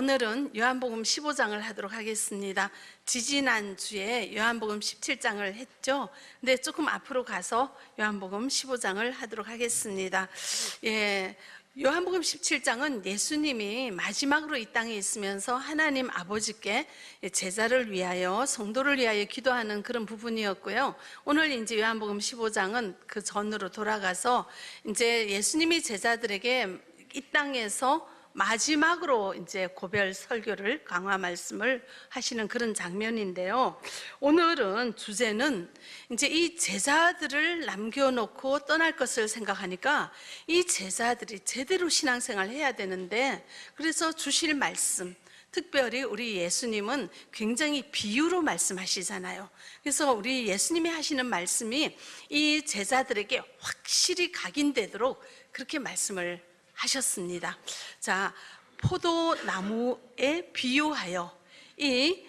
오늘은 요한복음 15장을 하도록 하겠습니다. 지지난주에 요한복음 17장을 했죠. 근데 조금 앞으로 가서 요한복음 15장을 하도록 하겠습니다. 요한복음 17장은 예수님이 마지막으로 이 땅에 있으면서 하나님 아버지께 제자를 위하여, 성도를 위하여 기도하는 그런 부분이었고요. 오늘 이제 요한복음 15장은 그 전으로 돌아가서 이제 예수님이 제자들에게 이 땅에서 마지막으로 이제 고별 설교를, 강화 말씀을 하시는 그런 장면인데요. 오늘은 주제는 이제 이 제자들을 남겨놓고 떠날 것을 생각하니까 이 제자들이 제대로 신앙생활을 해야 되는데, 그래서 주실 말씀, 특별히 우리 예수님은 굉장히 비유로 말씀하시잖아요. 그래서 우리 예수님이 하시는 말씀이 이 제자들에게 확실히 각인되도록 그렇게 말씀을 하셨습니다. 자, 포도나무에 비유하여 이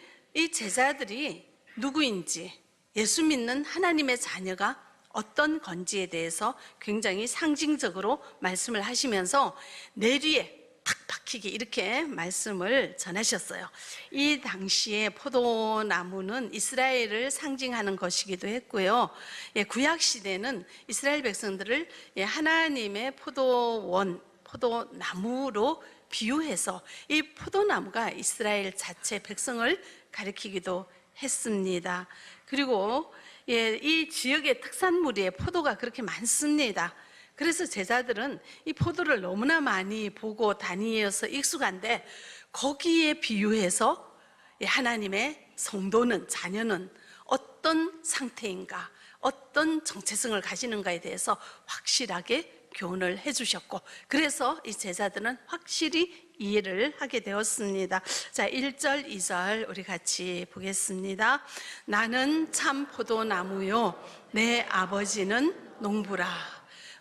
제자들이 누구인지, 예수 믿는 하나님의 자녀가 어떤 건지에 대해서 굉장히 상징적으로 말씀을 하시면서 내리에 탁 박히게 이렇게 말씀을 전하셨어요. 이 당시에 포도나무는 이스라엘을 상징하는 것이기도 했고요. 구약 시대는 이스라엘 백성들을 하나님의 포도나무로 비유해서 이 포도나무가 이스라엘 자체 백성을 가리키기도 했습니다. 그리고 이 지역의 특산물이 포도가 그렇게 많습니다. 그래서 제자들은 이 포도를 너무나 많이 보고 다니어서 익숙한데, 거기에 비유해서 하나님의 성도는, 자녀는 어떤 상태인가, 어떤 정체성을 가지는가에 대해서 확실하게 교훈을 해주셨고, 그래서 이 제자들은 확실히 이해를 하게 되었습니다. 자, 1절, 2절 우리 같이 보겠습니다. 나는 참 포도나무요, 내 아버지는 농부라.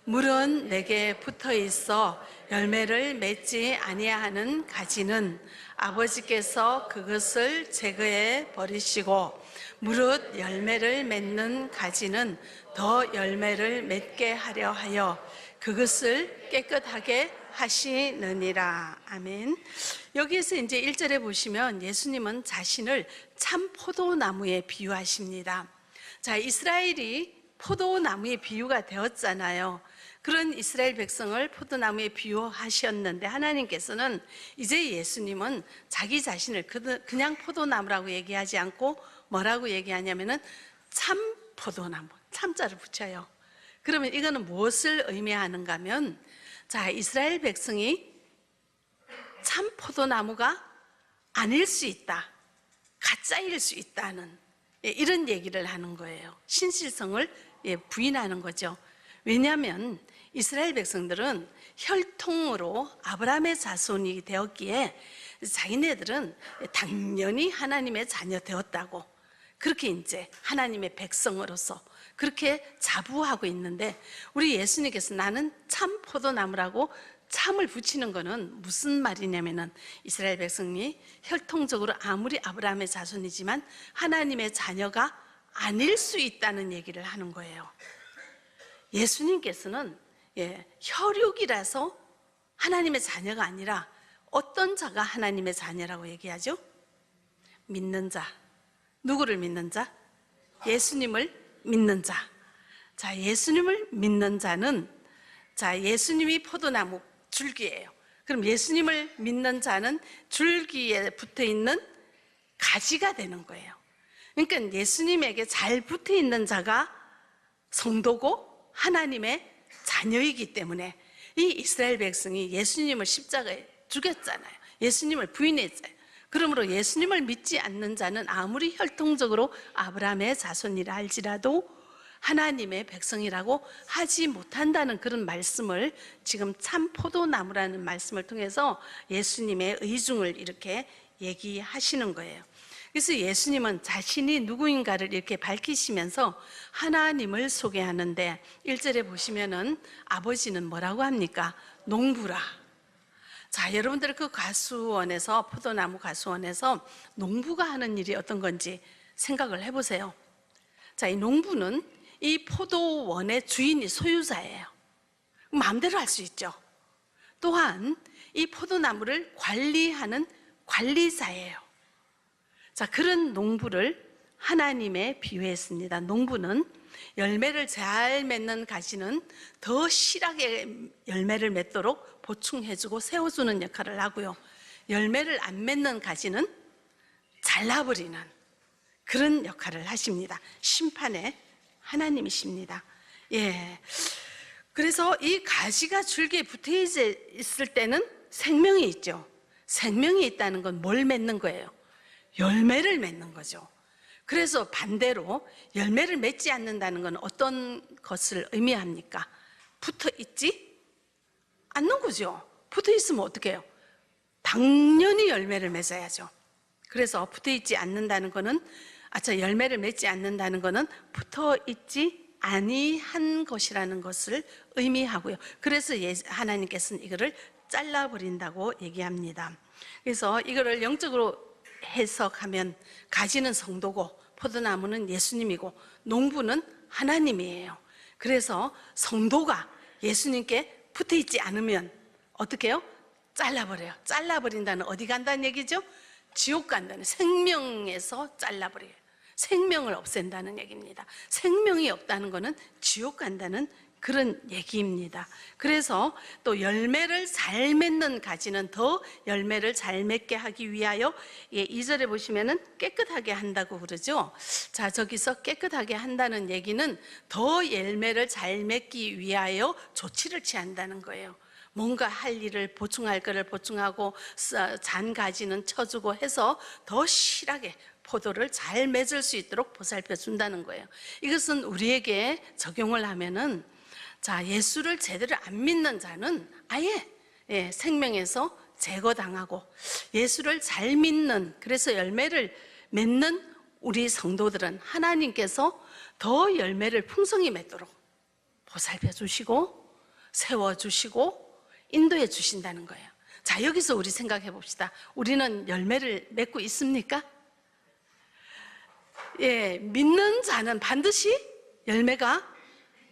물은 내게 붙어 있어 열매를 맺지 아니하는 가지는 아버지께서 그것을 제거해 버리시고, 무릇 열매를 맺는 가지는 더 열매를 맺게 하려 하여 그것을 깨끗하게 하시느니라. 아멘. 여기에서 이제 1절에 보시면 예수님은 자신을 참 포도나무에 비유하십니다. 자, 이스라엘이 포도나무의 비유가 되었잖아요. 그런 이스라엘 백성을 포도나무에 비유하셨는데, 하나님께서는 이제 예수님은 자기 자신을 그냥 포도나무라고 얘기하지 않고 뭐라고 얘기하냐면은 참 포도나무, 참자를 붙여요. 그러면 이거는 무엇을 의미하는가 하면, 자, 이스라엘 백성이 참 포도나무가 아닐 수 있다, 가짜일 수 있다는 이런 얘기를 하는 거예요. 신실성을 부인하는 거죠. 왜냐하면 이스라엘 백성들은 혈통으로 아브라함의 자손이 되었기에 자기네들은 당연히 하나님의 자녀 되었다고, 그렇게 이제 하나님의 백성으로서 그렇게 자부하고 있는데, 우리 예수님께서 나는 참 포도나무라고 참을 붙이는 거는 무슨 말이냐면은, 이스라엘 백성이 혈통적으로 아무리 아브라함의 자손이지만 하나님의 자녀가 아닐 수 있다는 얘기를 하는 거예요. 예수님께서는 혈육이라서 하나님의 자녀가 아니라 어떤 자가 하나님의 자녀라고 얘기하죠? 믿는 자. 누구를 믿는 자? 예수님을 믿는 자. 자, 예수님을 믿는 자는, 자, 예수님이 포도나무 줄기예요. 그럼 예수님을 믿는 자는 줄기에 붙어 있는 가지가 되는 거예요. 그러니까 예수님에게 잘 붙어 있는 자가 성도고 하나님의 자녀이기 때문에, 이 이스라엘 백성이 예수님을 십자가에 죽였잖아요. 예수님을 부인했어요. 그러므로 예수님을 믿지 않는 자는 아무리 혈통적으로 아브라함의 자손이라 할지라도 하나님의 백성이라고 하지 못한다는 그런 말씀을 지금 참 포도나무라는 말씀을 통해서 예수님의 의중을 이렇게 얘기하시는 거예요. 그래서 예수님은 자신이 누구인가를 이렇게 밝히시면서 하나님을 소개하는데, 1절에 보시면은 아버지는 뭐라고 합니까? 농부라. 자, 여러분들 그 가수원에서, 포도나무 가수원에서 농부가 하는 일이 어떤 건지 생각을 해보세요. 자, 이 농부는 이 포도원의 주인이 소유자예요. 마음대로 할 수 있죠. 또한 이 포도나무를 관리하는 관리자예요. 자, 그런 농부를 하나님에 비유했습니다. 농부는 열매를 잘 맺는 가지는 더 실하게 열매를 맺도록 보충해주고 세워주는 역할을 하고요. 열매를 안 맺는 가지는 잘라버리는 그런 역할을 하십니다. 심판의 하나님이십니다. 예. 그래서 이 가지가 줄기에 붙어 있을 때는 생명이 있죠. 생명이 있다는 건 뭘 맺는 거예요? 열매를 맺는 거죠. 그래서 반대로 열매를 맺지 않는다는 건 어떤 것을 의미합니까? 붙어 있지 않는 거죠. 붙어 있으면 어떻게 해요? 당연히 열매를 맺어야죠. 그래서 붙어 있지 않는다는 거는 열매를 맺지 않는다는 거는 붙어 있지 아니한 것이라는 것을 의미하고요. 그래서 하나님께서는 이거를 잘라버린다고 얘기합니다. 그래서 이거를 영적으로 해석하면 가지는 성도고 포도나무는 예수님이고 농부는 하나님이에요. 그래서 성도가 예수님께 붙어 있지 않으면 어떻게 해요? 잘라버려요. 잘라버린다는 어디 간다는 얘기죠? 지옥 간다는, 생명에서 잘라버려요. 생명을 없앤다는 얘기입니다. 생명이 없다는 것은 지옥 간다는 그런 얘기입니다. 그래서 또 열매를 잘 맺는 가지는 더 열매를 잘 맺게 하기 위하여 2절에 보시면은 깨끗하게 한다고 그러죠. 자, 저기서 깨끗하게 한다는 얘기는 더 열매를 잘 맺기 위하여 조치를 취한다는 거예요. 뭔가 할 일을 보충할 것을 보충하고 잔 가지는 쳐주고 해서 더 실하게 포도를 잘 맺을 수 있도록 보살펴 준다는 거예요. 이것은 우리에게 적용을 하면은 예수를 제대로 안 믿는 자는 아예 생명에서 제거당하고 예수를 잘 믿는, 그래서 열매를 맺는 우리 성도들은 하나님께서 더 열매를 풍성히 맺도록 보살펴 주시고 세워주시고 인도해 주신다는 거예요. 자, 여기서 우리 생각해 봅시다. 우리는 열매를 맺고 있습니까? 예, 믿는 자는 반드시 열매가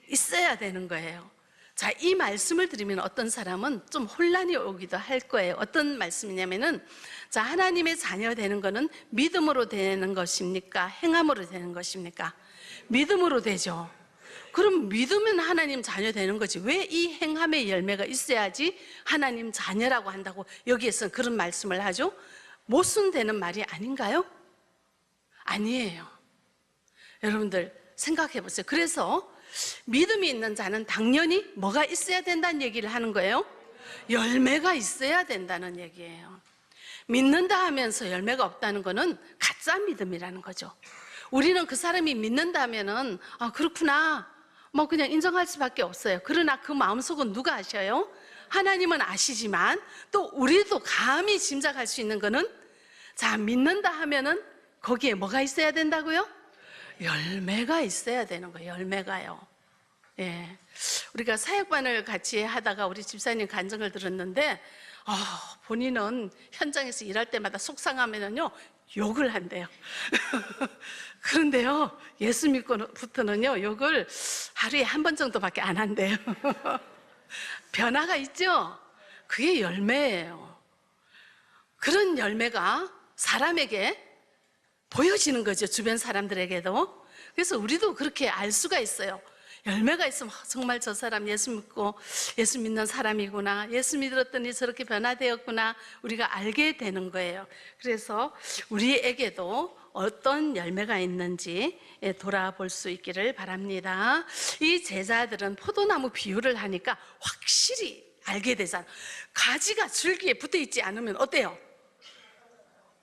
있어야 되는 거예요. 자, 이 말씀을 드리면 어떤 사람은 좀 혼란이 오기도 할 거예요. 어떤 말씀이냐면은, 자, 하나님의 자녀 되는 거는 믿음으로 되는 것입니까? 행함으로 되는 것입니까? 믿음으로 되죠. 그럼 믿으면 하나님 자녀 되는 거지. 왜 이 행함의 열매가 있어야지 하나님 자녀라고 한다고 여기에서 그런 말씀을 하죠? 모순되는 말이 아닌가요? 아니에요. 여러분들 생각해 보세요. 그래서 믿음이 있는 자는 당연히 뭐가 있어야 된다는 얘기를 하는 거예요? 열매가 있어야 된다는 얘기예요. 믿는다 하면서 열매가 없다는 거는 가짜 믿음이라는 거죠. 우리는 그 사람이 믿는다 하면은 그렇구나 뭐 그냥 인정할 수밖에 없어요. 그러나 그 마음속은 누가 아셔요? 하나님은 아시지만 또 우리도 감히 짐작할 수 있는 거는, 자, 믿는다 하면은 거기에 뭐가 있어야 된다고요? 열매가 있어야 되는 거예요. 열매가요. 예. 우리가 사역반을 같이 하다가 우리 집사님 간증을 들었는데, 본인은 현장에서 일할 때마다 속상하면은요, 욕을 한대요. 그런데요, 예수 믿고부터는요, 욕을 하루에 한 번 정도밖에 안 한대요. 변화가 있죠? 그게 열매예요. 그런 열매가 사람에게 보여지는 거죠. 주변 사람들에게도. 그래서 우리도 그렇게 알 수가 있어요. 열매가 있으면 정말 저 사람 예수 믿고 예수 믿는 사람이구나, 예수 믿었더니 저렇게 변화되었구나, 우리가 알게 되는 거예요. 그래서 우리에게도 어떤 열매가 있는지 돌아볼 수 있기를 바랍니다. 이 제자들은 포도나무 비유를 하니까 확실히 알게 되잖아요. 가지가 줄기에 붙어 있지 않으면 어때요?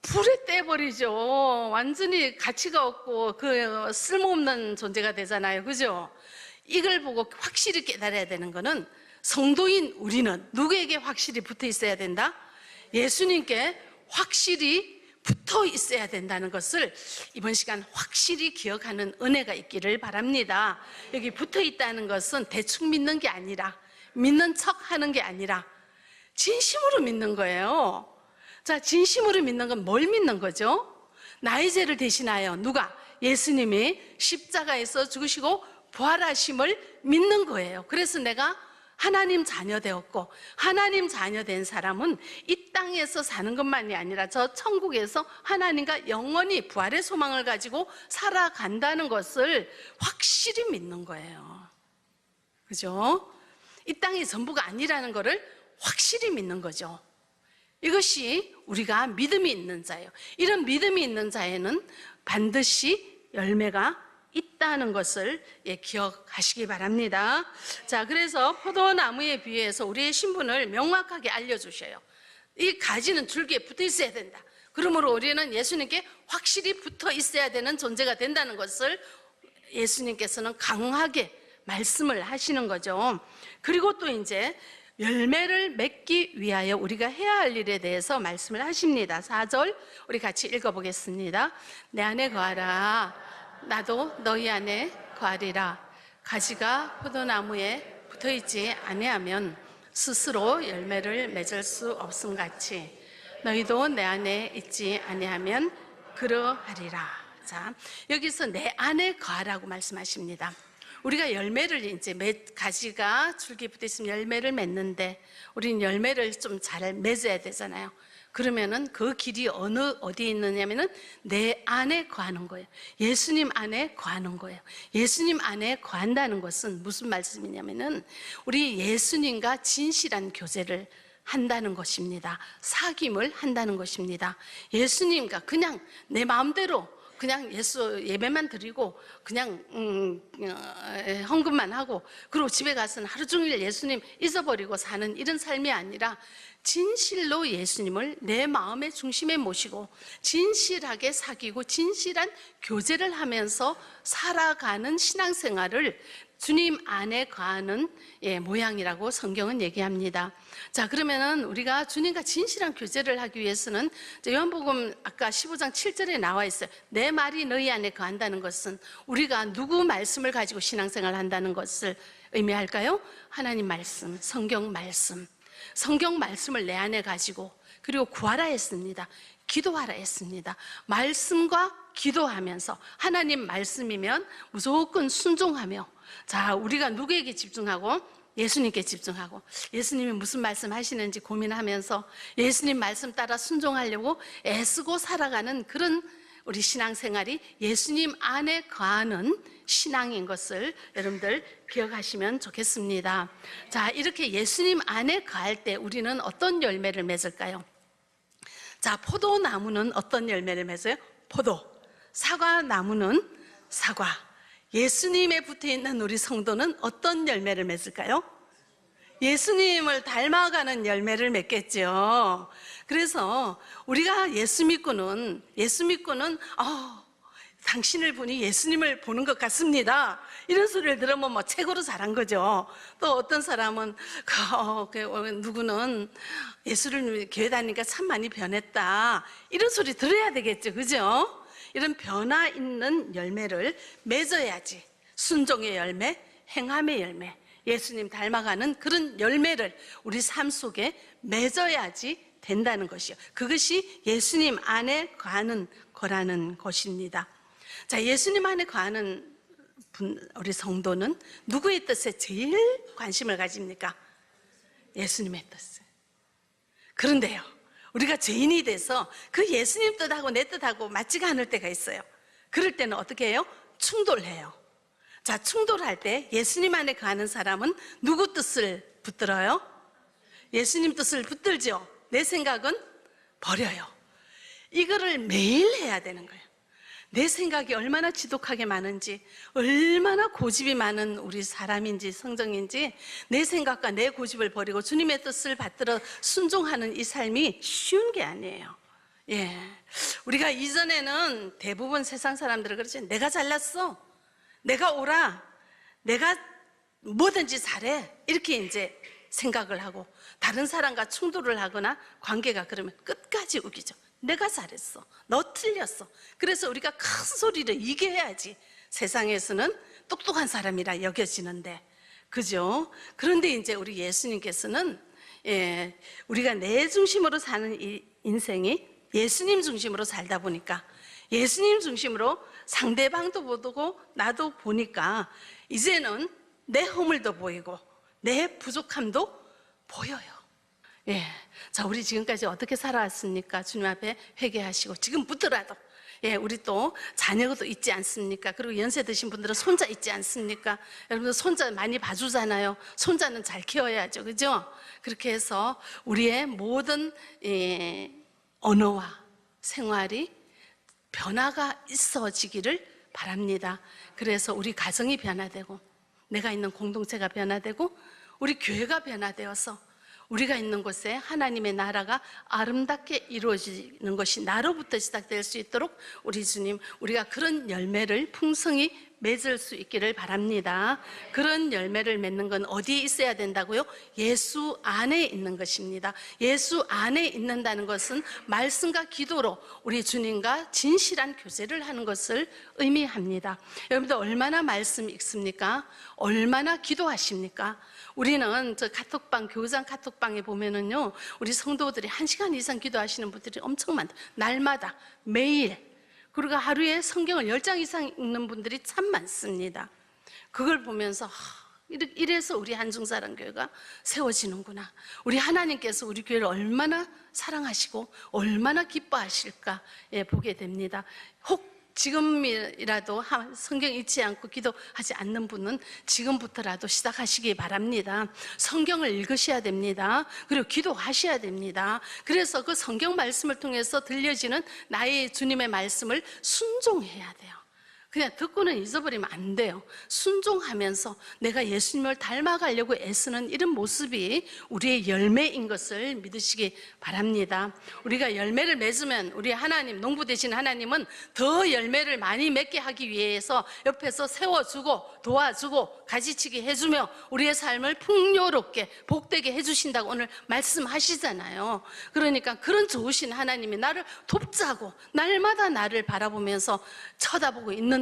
불에 떼버리죠. 완전히 가치가 없고 그 쓸모없는 존재가 되잖아요. 그죠? 이걸 보고 확실히 깨달아야 되는 거는, 성도인 우리는 누구에게 확실히 붙어 있어야 된다? 예수님께 확실히 붙어 있어야 된다는 것을 이번 시간 확실히 기억하는 은혜가 있기를 바랍니다. 여기 붙어 있다는 것은 대충 믿는 게 아니라, 믿는 척 하는 게 아니라 진심으로 믿는 거예요. 자, 진심으로 믿는 건 뭘 믿는 거죠? 나의 죄를 대신하여 누가? 예수님이 십자가에서 죽으시고 부활하심을 믿는 거예요. 그래서 내가 하나님 자녀 되었고, 하나님 자녀 된 사람은 이 땅에서 사는 것만이 아니라 저 천국에서 하나님과 영원히 부활의 소망을 가지고 살아간다는 것을 확실히 믿는 거예요. 그죠? 이 땅이 전부가 아니라는 것을 확실히 믿는 거죠. 이것이 우리가 믿음이 있는 자예요. 이런 믿음이 있는 자에는 반드시 열매가 있다는 것을 기억하시기 바랍니다. 자, 그래서 포도나무에 비유해서 우리의 신분을 명확하게 알려주셔요. 이 가지는 줄기에 붙어 있어야 된다. 그러므로 우리는 예수님께 확실히 붙어 있어야 되는 존재가 된다는 것을 예수님께서는 강하게 말씀을 하시는 거죠. 그리고 또 이제 열매를 맺기 위하여 우리가 해야 할 일에 대해서 말씀을 하십니다. 4절 우리 같이 읽어보겠습니다. 내 안에 거하라, 나도 너희 안에 거하리라. 가지가 포도나무에 붙어있지 아니하면 스스로 열매를 맺을 수 없음 같이 너희도 내 안에 있지 아니하면 그러하리라. 자, 여기서 내 안에 거하라고 말씀하십니다. 우리가 열매를 이제 가지가 줄기에 붙어 있으면 열매를 맺는데 우리는 열매를 좀 잘 맺어야 되잖아요. 그러면은 그 길이 어디에 있느냐면은 내 안에 거하는 거예요. 예수님 안에 거하는 거예요. 예수님 안에 거한다는 것은 무슨 말씀이냐면은 우리 예수님과 진실한 교제를 한다는 것입니다. 사귐을 한다는 것입니다. 예수님과 그냥 내 마음대로 그냥 예수 예배만 드리고 그냥 헌금만 하고 그리고 집에 가서는 하루 종일 예수님 잊어버리고 사는 이런 삶이 아니라 진실로 예수님을 내 마음의 중심에 모시고 진실하게 사귀고 진실한 교제를 하면서 살아가는 신앙생활을 주님 안에 거하는 모양이라고 성경은 얘기합니다. 자, 그러면은 우리가 주님과 진실한 교제를 하기 위해서는 요한복음 아까 15장 7절에 나와 있어요. 내 말이 너희 안에 거한다는 것은 우리가 누구 말씀을 가지고 신앙생활을 한다는 것을 의미할까요? 하나님 말씀, 성경 말씀. 성경 말씀을 내 안에 가지고 그리고 구하라 했습니다. 기도하라 했습니다. 말씀과 기도하면서 하나님 말씀이면 무조건 순종하며 자, 우리가 누구에게 집중하고 예수님께 집중하고 예수님이 무슨 말씀 하시는지 고민하면서 예수님 말씀 따라 순종하려고 애쓰고 살아가는 그런 우리 신앙생활이 예수님 안에 거하는 신앙인 것을 여러분들 기억하시면 좋겠습니다. 자, 이렇게 예수님 안에 거할 때 우리는 어떤 열매를 맺을까요? 자, 포도나무는 어떤 열매를 맺어요? 포도. 사과나무는 사과. 예수님에 붙어있는 우리 성도는 어떤 열매를 맺을까요? 예수님을 닮아가는 열매를 맺겠죠. 그래서 우리가 예수 믿고는 당신을 보니 예수님을 보는 것 같습니다. 이런 소리를 들으면 뭐 최고로 잘한 거죠. 또 어떤 사람은 누구는 예수를 교회 다니니까 참 많이 변했다. 이런 소리 들어야 되겠죠. 그죠? 이런 변화 있는 열매를 맺어야지 순종의 열매, 행함의 열매, 예수님 닮아가는 그런 열매를 우리 삶 속에 맺어야지 된다는 것이요. 그것이 예수님 안에 거하는 거라는 것입니다. 자, 예수님 안에 거하는 우리 성도는 누구의 뜻에 제일 관심을 가집니까? 예수님의 뜻에. 그런데요, 우리가 죄인이 돼서 그 예수님 뜻하고 내 뜻하고 맞지가 않을 때가 있어요. 그럴 때는 어떻게 해요? 충돌해요. 자, 충돌할 때 예수님 안에 거하는 사람은 누구 뜻을 붙들어요? 예수님 뜻을 붙들죠. 내 생각은 버려요. 이거를 매일 해야 되는 거예요. 내 생각이 얼마나 지독하게 많은지, 얼마나 고집이 많은 우리 사람인지 성정인지 내 생각과 내 고집을 버리고 주님의 뜻을 받들어 순종하는 이 삶이 쉬운 게 아니에요. 우리가 이전에는 대부분 세상 사람들은 그러죠. 내가 잘났어, 내가 옳아, 내가 뭐든지 잘해, 이렇게 이제 생각을 하고 다른 사람과 충돌을 하거나 관계가 그러면 끝까지 우기죠. 내가 잘했어, 너 틀렸어. 그래서 우리가 큰 소리를 이게 해야지 세상에서는 똑똑한 사람이라 여겨지는데, 그죠? 그런데 이제 우리 예수님께서는 우리가 내 중심으로 사는 이 인생이 예수님 중심으로 살다 보니까 예수님 중심으로 상대방도 보고 나도 보니까 이제는 내 허물도 보이고 내 부족함도 보여요. 예, 자, 우리 지금까지 어떻게 살아왔습니까? 주님 앞에 회개하시고 지금부터라도, 예, 우리 또 자녀도 있지 않습니까? 그리고 연세 드신 분들은 손자 있지 않습니까? 여러분들 손자 많이 봐주잖아요. 손자는 잘 키워야죠, 그죠? 그렇게 해서 우리의 모든 언어와 생활이 변화가 있어지기를 바랍니다. 그래서 우리 가정이 변화되고, 내가 있는 공동체가 변화되고, 우리 교회가 변화되어서 우리가 있는 곳에 하나님의 나라가 아름답게 이루어지는 것이 나로부터 시작될 수 있도록 우리 주님, 우리가 그런 열매를 풍성히 맺을 수 있기를 바랍니다. 그런 열매를 맺는 건 어디에 있어야 된다고요? 예수 안에 있는 것입니다. 예수 안에 있는다는 것은 말씀과 기도로 우리 주님과 진실한 교제를 하는 것을 의미합니다. 여러분들 얼마나 말씀 읽습니까? 얼마나 기도하십니까? 우리는 저 카톡방, 교장 카톡방에 보면은요, 우리 성도들이 1시간 이상 기도하시는 분들이 엄청 많다. 날마다, 매일. 그리고 하루에 성경을 10장 이상 읽는 분들이 참 많습니다. 그걸 보면서 이래서 우리 한중사랑교회가 세워지는구나. 우리 하나님께서 우리 교회를 얼마나 사랑하시고 얼마나 기뻐하실까, 예, 보게 됩니다. 혹 지금이라도 성경 읽지 않고 기도하지 않는 분은 지금부터라도 시작하시기 바랍니다. 성경을 읽으셔야 됩니다. 그리고 기도하셔야 됩니다. 그래서 그 성경 말씀을 통해서 들려지는 나의 주님의 말씀을 순종해야 돼요. 그냥 듣고는 잊어버리면 안 돼요. 순종하면서 내가 예수님을 닮아가려고 애쓰는 이런 모습이 우리의 열매인 것을 믿으시기 바랍니다. 우리가 열매를 맺으면 우리 하나님, 농부 되신 하나님은 더 열매를 많이 맺게 하기 위해서 옆에서 세워주고 도와주고 가지치기 해주며 우리의 삶을 풍요롭게 복되게 해주신다고 오늘 말씀하시잖아요. 그러니까 그런 좋으신 하나님이 나를 돕자고 날마다 나를 바라보면서 쳐다보고 있는,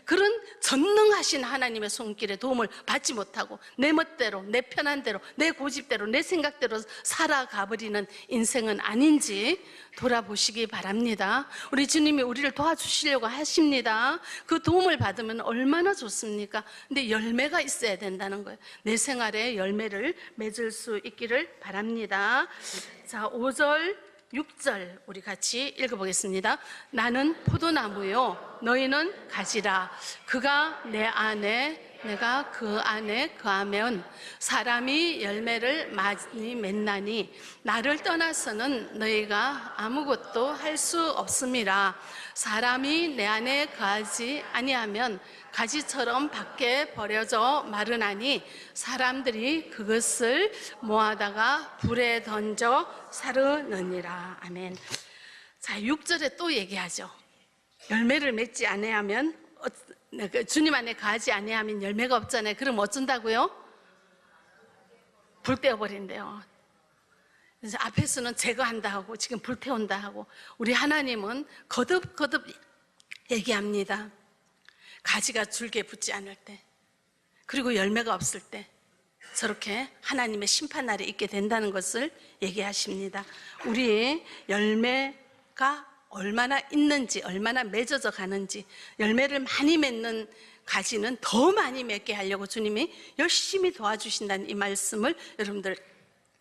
그런 전능하신 하나님의 손길에 도움을 받지 못하고 내 멋대로, 내 편한 대로, 내 고집대로, 내 생각대로 살아가 버리는 인생은 아닌지 돌아보시기 바랍니다. 우리 주님이 우리를 도와주시려고 하십니다. 그 도움을 받으면 얼마나 좋습니까? 근데 열매가 있어야 된다는 거예요. 내 생활에 열매를 맺을 수 있기를 바랍니다. 자, 5절 6절 우리 같이 읽어보겠습니다. 나는 포도나무요 너희는 가지라. 그가 내 안에 내가 그 안에 거하면 사람이 열매를 많이 맺나니 나를 떠나서는 너희가 아무것도 할 수 없음이라. 사람이 내 안에 거하지 아니하면 가지처럼 밖에 버려져 마르나니 사람들이 그것을 모아다가 불에 던져 사르느니라. 아멘. 자, 6절에 또 얘기하죠. 열매를 맺지 아니하면, 주님 안에 거하지 아니하면 열매가 없잖아요. 그럼 어쩐다고요? 불 떼어버린대요. 그래서 앞에서는 제거한다 하고 지금 불태운다 하고, 우리 하나님은 거듭거듭 얘기합니다. 가지가 줄기에 붙지 않을 때, 그리고 열매가 없을 때 저렇게 하나님의 심판날이 있게 된다는 것을 얘기하십니다. 우리의 열매가 얼마나 있는지, 얼마나 맺어져 가는지, 열매를 많이 맺는 가지는 더 많이 맺게 하려고 주님이 열심히 도와주신다는 이 말씀을 여러분들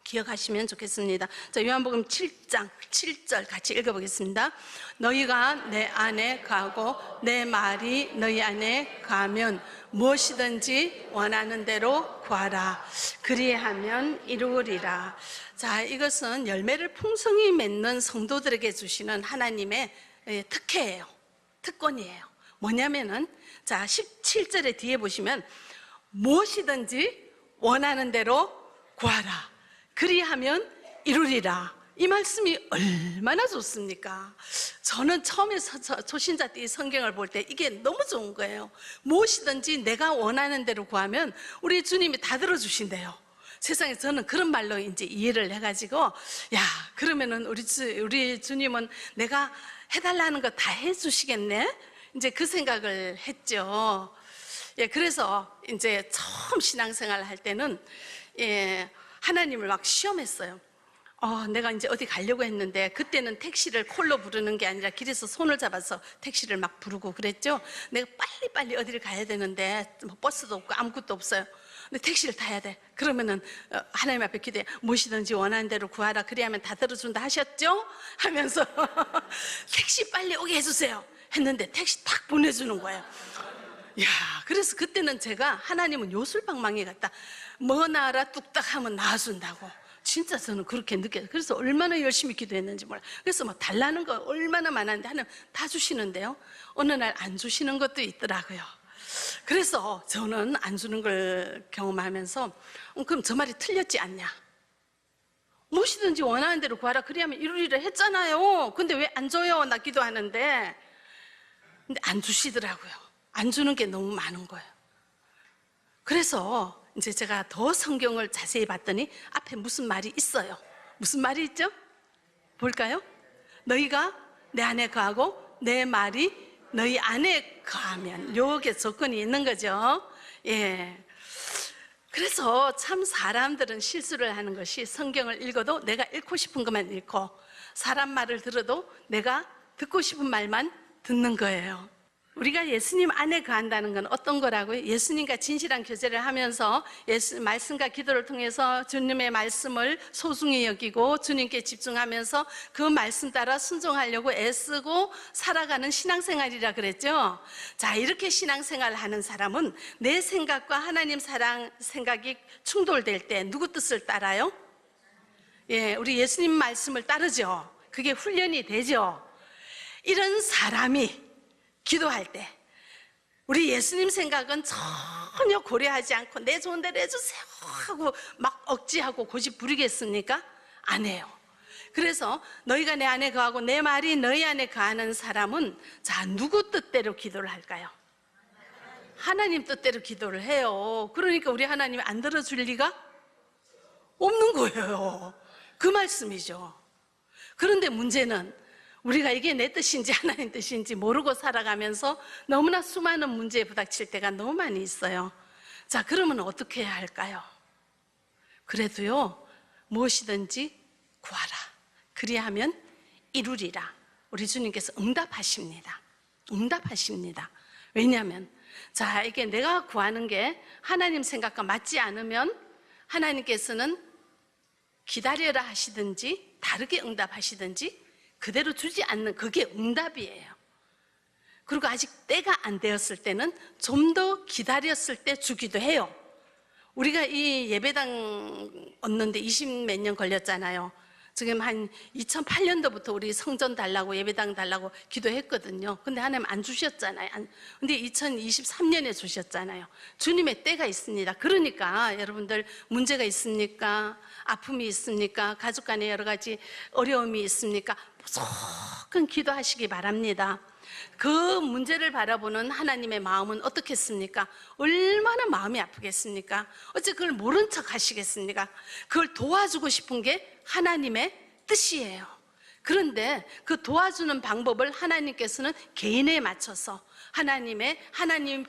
기억하시면 좋겠습니다. 자, 요한복음 7장 7절 같이 읽어보겠습니다. 너희가 내 안에 거하고 내 말이 너희 안에 거하면 무엇이든지 원하는 대로 구하라. 그리하면 이루리라. 자, 이것은 열매를 풍성히 맺는 성도들에게 주시는 하나님의 특혜예요. 특권이에요. 뭐냐면은, 자, 17절에 뒤에 보시면 무엇이든지 원하는 대로 구하라. 그리하면 이루리라. 이 말씀이 얼마나 좋습니까? 저는 처음에 초신자 때 이 성경을 볼 때 이게 너무 좋은 거예요. 무엇이든지 내가 원하는 대로 구하면 우리 주님이 다 들어주신대요. 세상에 저는 그런 말로 이제 이해를 해가지고, 야, 그러면은 우리 주님은 내가 해달라는 거 다 해주시겠네? 이제 그 생각을 했죠. 예, 그래서 이제 처음 신앙생활을 할 때는, 예, 하나님을 막 시험했어요. 내가 이제 어디 가려고 했는데, 그때는 택시를 콜로 부르는 게 아니라 길에서 손을 잡아서 택시를 막 부르고 그랬죠. 내가 빨리빨리 어디를 가야 되는데 뭐 버스도 없고 아무것도 없어요. 근데 택시를 타야 돼. 그러면은 하나님 앞에 기도해. 무엇이든지 원하는 대로 구하라. 그래야만 다 들어준다 하셨죠? 하면서 택시 빨리 오게 해주세요 했는데 택시 딱 보내주는 거예요. 야, 그래서 그때는 제가 하나님은 요술방망이 같다. 뭐 나라 뚝딱 하면 나와준다고. 진짜 저는 그렇게 느껴요. 그래서 얼마나 열심히 기도했는지 몰라요. 그래서 뭐 달라는 거 얼마나 많았는데 하나님 다 주시는데요, 어느 날 안 주시는 것도 있더라고요. 그래서 저는 안 주는 걸 경험하면서 그럼 저 말이 틀렸지 않냐, 무엇이든지 원하는 대로 구하라 그래야만 이루리라 했잖아요. 근데 왜 안 줘요? 나 기도하는데. 근데 안 주시더라고요. 안 주는 게 너무 많은 거예요. 그래서 이제 제가 더 성경을 자세히 봤더니 앞에 무슨 말이 있어요. 무슨 말이 있죠? 볼까요? 너희가 내 안에 거하고 내 말이 너희 안에 거하면, 요게 조건이 있는 거죠. 예. 그래서 참 사람들은 실수를 하는 것이, 성경을 읽어도 내가 읽고 싶은 것만 읽고 사람 말을 들어도 내가 듣고 싶은 말만 듣는 거예요. 우리가 예수님 안에 거한다는 건 어떤 거라고요? 예수님과 진실한 교제를 하면서 말씀과 기도를 통해서 주님의 말씀을 소중히 여기고 주님께 집중하면서 그 말씀 따라 순종하려고 애쓰고 살아가는 신앙생활이라 그랬죠. 자, 이렇게 신앙생활을 하는 사람은 내 생각과 하나님 생각이 충돌될 때 누구 뜻을 따라요? 예, 우리 예수님 말씀을 따르죠. 그게 훈련이 되죠. 이런 사람이 기도할 때 우리 예수님 생각은 전혀 고려하지 않고 내 좋은 대로 해주세요 하고 막 억지하고 고집 부리겠습니까? 안 해요. 그래서 너희가 내 안에 거하고 내 말이 너희 안에 거하는 사람은, 자, 누구 뜻대로 기도를 할까요? 하나님 뜻대로 기도를 해요. 그러니까 우리 하나님이 안 들어줄 리가 없는 거예요. 그 말씀이죠. 그런데 문제는 우리가 이게 내 뜻인지 하나님 뜻인지 모르고 살아가면서 너무나 수많은 문제에 부닥칠 때가 너무 많이 있어요. 자, 그러면 어떻게 해야 할까요? 그래도요, 무엇이든지 구하라. 그리하면 이루리라. 우리 주님께서 응답하십니다. 응답하십니다. 왜냐하면, 자, 이게 내가 구하는 게 하나님 생각과 맞지 않으면 하나님께서는 기다려라 하시든지 다르게 응답하시든지 그대로 주지 않는, 그게 응답이에요. 그리고 아직 때가 안 되었을 때는 좀 더 기다렸을 때 주기도 해요. 우리가 이 예배당 얻는데 20몇 년 걸렸잖아요. 지금 한 2008년도부터 우리 성전 달라고 예배당 달라고 기도했거든요. 근데 하나님 안 주셨잖아요. 근데 2023년에 주셨잖아요. 주님의 때가 있습니다. 그러니까 여러분들 문제가 있습니까? 아픔이 있습니까? 가족 간에 여러 가지 어려움이 있습니까? 무조건 기도하시기 바랍니다. 그 문제를 바라보는 하나님의 마음은 어떻겠습니까? 얼마나 마음이 아프겠습니까? 어째 그걸 모른 척 하시겠습니까? 그걸 도와주고 싶은 게 하나님의 뜻이에요. 그런데 그 도와주는 방법을 하나님께서는 개인에 맞춰서 하나님이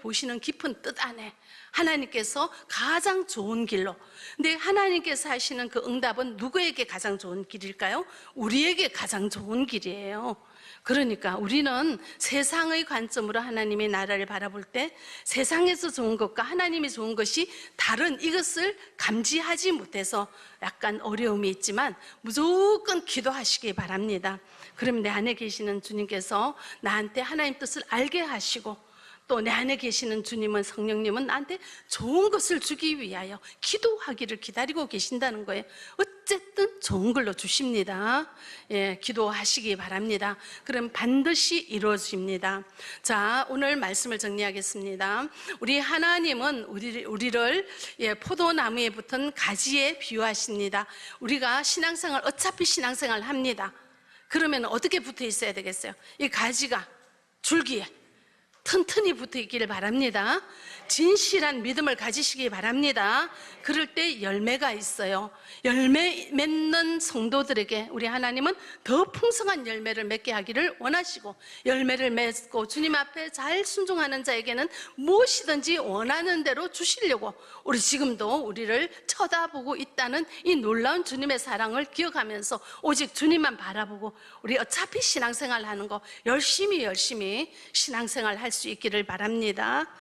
보시는 깊은 뜻 안에 하나님께서 가장 좋은 길로, 근데 하나님께서 하시는 그 응답은 누구에게 가장 좋은 길일까요? 우리에게 가장 좋은 길이에요. 그러니까 우리는 세상의 관점으로 하나님의 나라를 바라볼 때 세상에서 좋은 것과 하나님이 좋은 것이 다른, 이것을 감지하지 못해서 약간 어려움이 있지만 무조건 기도하시기 바랍니다. 그럼 내 안에 계시는 주님께서 나한테 하나님 뜻을 알게 하시고, 또 내 안에 계시는 주님은, 성령님은 나한테 좋은 것을 주기 위하여 기도하기를 기다리고 계신다는 거예요. 어쨌든 좋은 걸로 주십니다. 예, 기도하시기 바랍니다. 그럼 반드시 이루어집니다. 자, 오늘 말씀을 정리하겠습니다. 우리 하나님은 우리를 포도나무에 붙은 가지에 비유하십니다. 우리가 신앙생활, 어차피 신앙생활 합니다. 그러면 어떻게 붙어 있어야 되겠어요? 이 가지가 줄기에 튼튼히 붙어 있기를 바랍니다. 진실한 믿음을 가지시기 바랍니다. 그럴 때 열매가 있어요. 열매 맺는 성도들에게 우리 하나님은 더 풍성한 열매를 맺게 하기를 원하시고, 열매를 맺고 주님 앞에 잘 순종하는 자에게는 무엇이든지 원하는 대로 주시려고 우리 지금도 우리를 쳐다보고 있다는 이 놀라운 주님의 사랑을 기억하면서 오직 주님만 바라보고 우리 어차피 신앙생활 하는 거 열심히 신앙생활 할 수 있기를 바랍니다.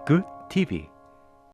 Good TV